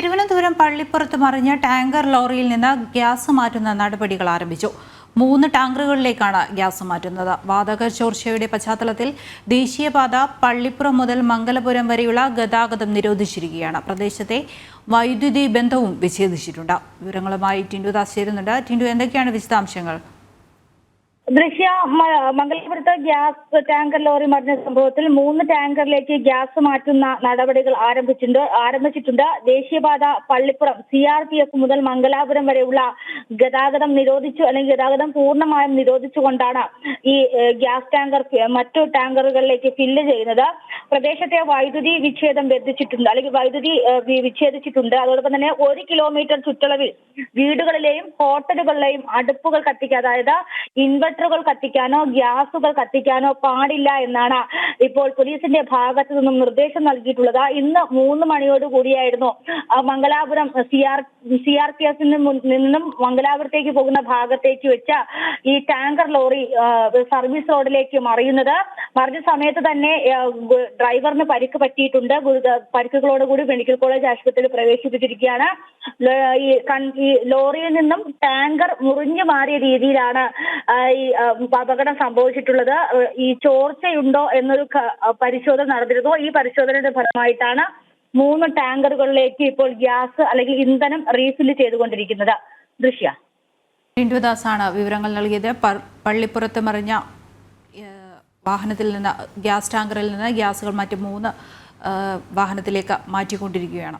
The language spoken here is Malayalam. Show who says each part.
Speaker 1: തിരുവനന്തപുരം പള്ളിപ്പുറത്ത് മറിഞ്ഞ ടാങ്കർ ലോറിയിൽ നിന്ന് ഗ്യാസ് മാറ്റുന്ന നടപടികൾ ആരംഭിച്ചു. 3 ടാങ്കറുകളിലേക്കാണ് ഗ്യാസ് മാറ്റുന്നത്. വാതക ചോർച്ചയുടെ പശ്ചാത്തലത്തിൽ ദേശീയപാത പള്ളിപ്പുറം മുതൽ മംഗലപുരം വരെയുള്ള ഗതാഗതം നിരോധിച്ചിരിക്കുകയാണ്. പ്രദേശത്തെ വൈദ്യുതി ബന്ധവും വിച്ഛേദിച്ചിട്ടുണ്ട്. വിവരങ്ങളുമായി ടിൻഡു ദാസ് ചേരുന്നുണ്ട്. ടിൻഡു, എന്തൊക്കെയാണ് വിശദാംശങ്ങൾ?
Speaker 2: മംഗലപുരത്ത് ഗ്യാസ് ടാങ്കർ ലോറി മറിഞ്ഞ സംഭവത്തിൽ 3 ടാങ്കറിലേക്ക് ഗ്യാസ് മാറ്റുന്ന നടപടികൾ ആരംഭിച്ചിട്ടുണ്ട്. ദേശീയപാത പള്ളിപ്പുറം CRPF മുതൽ മംഗലാപുരം വരെയുള്ള ഗതാഗതം നിരോധിച്ചു, അല്ലെങ്കിൽ ഗതാഗതം പൂർണ്ണമായും നിരോധിച്ചുകൊണ്ടാണ് ഈ ഗ്യാസ് ടാങ്കർ മറ്റു ടാങ്കറുകളിലേക്ക് ഫില്ല് ചെയ്യുന്നത്. പ്രദേശത്തെ വൈദ്യുതി വിച്ഛേദം ബന്ധിച്ചിട്ടുണ്ട്, അല്ലെങ്കിൽ വൈദ്യുതി വിച്ഛേദിച്ചിട്ടുണ്ട്. അതോടൊപ്പം തന്നെ 1 കിലോമീറ്റർ ചുറ്റളവിൽ വീടുകളിലെയും ഹോട്ടലുകളിലെയും അടുപ്പുകൾ കത്തിക്കുക, അതായത് ഇൻവെർട്ടറുകൾ കത്തിക്കാനോ ഗ്യാസുകൾ കത്തിക്കാനോ പാടില്ല എന്നാണ് ഇപ്പോൾ പോലീസിന്റെ ഭാഗത്തു നിന്നും നിർദ്ദേശം നൽകിയിട്ടുള്ളത്. ഇന്ന് 3 മണിയോട് കൂടിയായിരുന്നു മംഗലാപുരം CRPF നിന്നും മംഗലാപുരത്തേക്ക് പോകുന്ന ഭാഗത്തേക്ക് വെച്ച ഈ ടാങ്കർ ലോറി സർവീസ് റോഡിലേക്ക് മറിയുന്നത്. മറിഞ്ഞ സമയത്ത് തന്നെ ഡ്രൈവറിന് പരിക്ക് പറ്റിയിട്ടുണ്ട്. പരിക്കുകളോടുകൂടി മെഡിക്കൽ കോളേജ് ആശുപത്രിയിൽ പ്രവേശിപ്പിച്ചിരിക്കുകയാണ്. ഈ ലോറിയിൽ നിന്നും ടാങ്കർ മുറിഞ്ഞു മാറിയ രീതിയിലാണ് ഈ അപകടം സംഭവിച്ചിട്ടുള്ളത്. ഈ ചോർച്ചയുണ്ടോ എന്നൊരു പരിശോധന നടന്നിരുന്നു. ഈ പരിശോധനയുടെ ഫലമായിട്ടാണ് 3 ടാങ്കറുകളിലേക്ക് ഇപ്പോൾ ഗ്യാസ് അല്ലെങ്കിൽ ഇന്ധനം റീഫില്ല് ചെയ്തുകൊണ്ടിരിക്കുന്നത്. ദൃശ്യ
Speaker 1: ടിൻഡു ദാസാണ് വിവരങ്ങൾ നൽകിയത്. പള്ളിപ്പുറത്ത് മറിഞ്ഞ വാഹനത്തിൽ നിന്ന് ഗ്യാസ് ടാങ്കറിൽ നിന്ന് ഗ്യാസുകൾ മറ്റ് 3 വാഹനത്തിലേക്ക് മാറ്റിക്കൊണ്ടിരിക്കുകയാണ്.